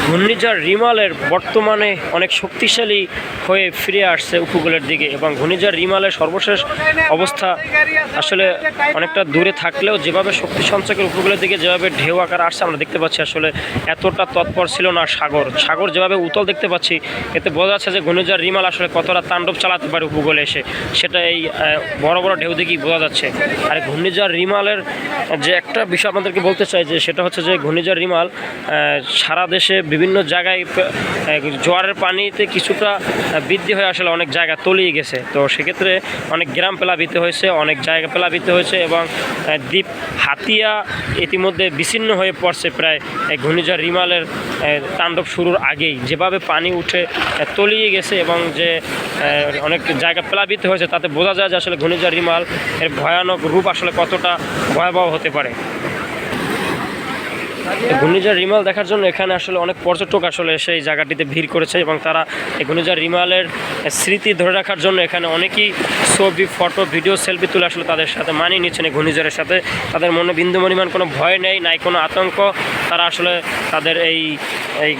ঘূর্ণিঝড় রিমালের বর্তমানে অনেক শক্তিশালী হয়ে ফিরে আসছে উপকূলের দিকে এবং ঘূর্ণিঝড় রিমালের সর্বশেষ অবস্থা আসলে অনেকটা দূরে থাকলেও যেভাবে শক্তি সঞ্চয়ের উপকূলের দিকে যেভাবে ঢেউ আকার আসছে আমরা দেখতে পাচ্ছি আসলে এতটা তৎপর ছিল না সাগর যেভাবে উতল দেখতে পাচ্ছি এতে বোঝা যাচ্ছে যে ঘূর্ণিঝড় রিমাল আসলে কতটা তাণ্ডব চালাতে পারে উপকূলে এসে সেটা এই বড় বড় ঢেউ দেখেই বোঝা যাচ্ছে। আর ঘূর্ণিঝড় রিমালের যে একটা বিষয় আপনাদেরকে বলতে চাই যে সেটা হচ্ছে যে ঘূর্ণিঝড় রিমাল সারা দেশে বিভিন্ন জায়গায় জোয়ারের পানিতে কিছুটা বৃদ্ধি হয়ে আসলে অনেক জায়গা তলিয়ে গেছে, তো সেক্ষেত্রে অনেক গ্রাম প্লাবিত হয়েছে, অনেক জায়গা প্লাবিত হয়েছে এবং দ্বীপ হাতিয়া ইতিমধ্যে বিচ্ছিন্ন হয়ে পড়ছে প্রায় ঘূর্ণিঝড় রিমালের তাণ্ডব শুরুর আগেই যেভাবে পানি উঠে তলিয়ে গেছে এবং যে অনেক জায়গা প্লাবিত হয়েছে তাতে বোঝা যায় যে আসলে ঘূর্ণিঝড় রিমাল এর ভয়ানক রূপ আসলে কতটা ভয়াবহ হতে পারে। ঘূর্ণিঝড় রিমাল দেখার জন্য এখানে আসলে অনেক পর্যটক আসলে সেই জায়গাটিতে ভিড় করেছে এবং তারা এই ঘূর্ণিঝড় রিমালের স্মৃতি ধরে রাখার জন্য এখানে অনেকেই ছবি ফটো ভিডিও সেলফি তুলে আসলে তাদের সাথে মানিয়ে নিচ্ছেন এই ঘূর্ণিঝড়ের সাথে। তাদের মনে বিন্দু পরিমাণ কোনো ভয় নেই, নাই কোনো আতঙ্ক। তারা আসলে তাদের এই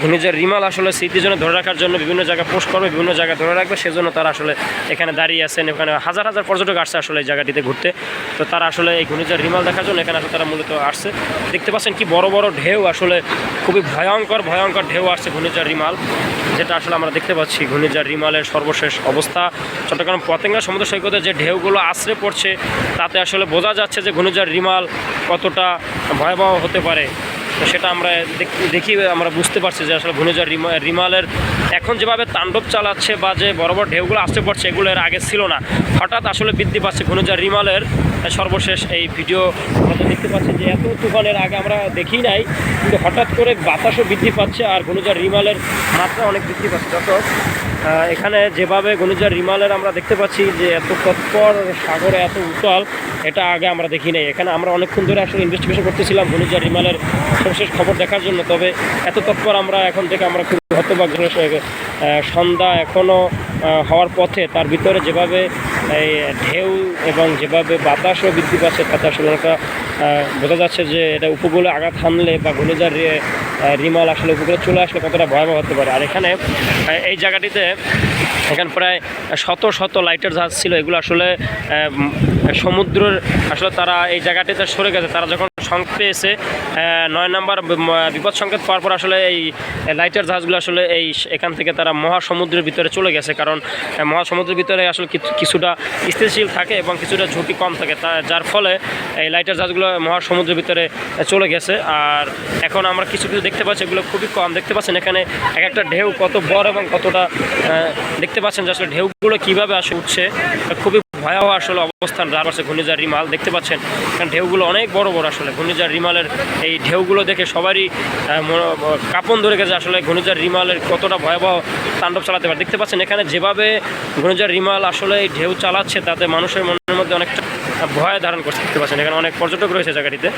ঘূর্ণিঝড় রিমাল আসলে স্মৃতির জন্য ধরে রাখার জন্য বিভিন্ন জায়গায় পোস্ট করবে, বিভিন্ন জায়গায় ধরে রাখবে, সেজন্য তারা আসলে এখানে দাঁড়িয়ে আছেন। এখানে হাজার হাজার পর্যটক আসছে আসলে এই জায়গাটিতে ঘুরতে, তো তারা আসলে এই ঘূর্ণিঝড় রিমাল দেখার জন্য এখানে আসলে তারা মূলত আসছে। দেখতে পাচ্ছেন কি বড় বড় ঢেউ, আসলে খুবই ভয়ঙ্কর ঢেউ আসছে ঘূর্ণিঝড় রিমাল, যেটা আসলে আমরা দেখতে পাচ্ছি ঘূর্ণিঝড় রিমালের সর্বশেষ অবস্থা। চট্টগ্রাম পতেঙ্গা সমুদ্র সৈকতে যে ঢেউগুলো আছড়ে পড়ছে তাতে আসলে বোঝা যাচ্ছে যে ঘূর্ণিঝড় রিমাল কতটা ভয়াবহ হতে পারে। তো সেটা আমরা আমরা বুঝতে পারছি যে আসলে ঘূর্ণিঝড় রিমালের এখন যেভাবে তাণ্ডব চালাচ্ছে বা যে বড় বড় ঢেউগুলো আসতে পড়ছে এগুলো এর আগে ছিল না, হঠাৎ আসলে বৃদ্ধি পাচ্ছে ঘূর্ণিঝড় রিমালের সর্বশেষ এই ভিডিও আমরা দেখতে পাচ্ছি যে এত তুফানের আগে আমরা দেখি নাই, কিন্তু হঠাৎ করে বাতাসও বৃদ্ধি পাচ্ছে আর ঘূর্ণিঝড় রিমালের মাত্রা অনেক বৃদ্ধি পাচ্ছে। যত এখানে যেভাবে ঘূর্ণিঝড় রিমালের আমরা দেখতে পাচ্ছি যে এত তৎপর সাগরে এত উতাল, এটা আগে আমরা দেখি নাই। এখানে আমরা অনেকক্ষণ ধরে আসলে ইনভেস্টিগেশন করতেছিলাম ঘূর্ণিঝড় রিমালের সর্বশেষ খবর দেখার জন্য, তবে এত তৎপর আমরা এখন থেকে আমরা খুব হতবাক। সন্ধ্যা এখনও হওয়ার পথে তার ভিতরে যেভাবে এই ঢেউ এবং যেভাবে বাতাসও বৃদ্ধি পাচ্ছে তাতে আসলে একটা বোঝা যাচ্ছে যে এটা উপকূলে আঘাত হানলে বা ঘূর্ণিঝড় রিমাল আসলে উপকূলে চলে আসলে কতটা ভয়াবহ হতে পারে। আর এখানে এই জায়গাটিতে এখানে প্রায় শত লাইটার জাহাজ ছিল, এগুলো আসলে সমুদ্রের আসলে তারা এই জায়গাটিতে সরে গেছে। তারা যখন সংকেত পেয়েছে 9 নম্বর বিপদ সংকেত পাওয়ার পর আসলে এই লাইটার জাহাজগুলো আসলে এখান থেকে তারা মহাসমুদ্রের ভিতরে চলে গেছে, কারণ মহাসমুদ্রের ভিতরে আসলে কিছুটা স্থিতিশীল থাকে এবং কিছুটা ঝুঁকি কম থাকে, যার ফলে এই লাইটার জাহাজগুলো মহাসমুদ্রের ভিতরে চলে গেছে। আর এখন আমরা কিছু দেখতে পাচ্ছি এগুলো খুবই কম দেখতে পাচ্ছেন। এখানে এক একটা ঢেউ কত বড় এবং কতটা দেখতে পাচ্ছেন যে আসলে ঢেউগুলো কীভাবে আসে উঠছে, খুবই ভয়াবহ আসলে অবস্থান যা আছে ঘূর্ণিঝড় রিমাল। দেখতে পাচ্ছেন কারণ ঢেউগুলো অনেক বড় আসলে ঘূর্ণিঝড় রিমালের এই ঢেউগুলো দেখে সবারই কাঁপন ধরে গেছে আসলে ঘূর্ণিঝড় রিমালের কতটা ভয়াবহ তাণ্ডব চালাতে পারে। দেখতে পাচ্ছেন এখানে যেভাবে ঘূর্ণিঝড় রিমাল আসলে এই ঢেউ চালাচ্ছে তাতে মানুষের মনের মধ্যে অনেকটা ভয় ধারণ করছে। দেখতে পাচ্ছেন এখানে অনেক পর্যটক রয়েছে জায়গাটিতে।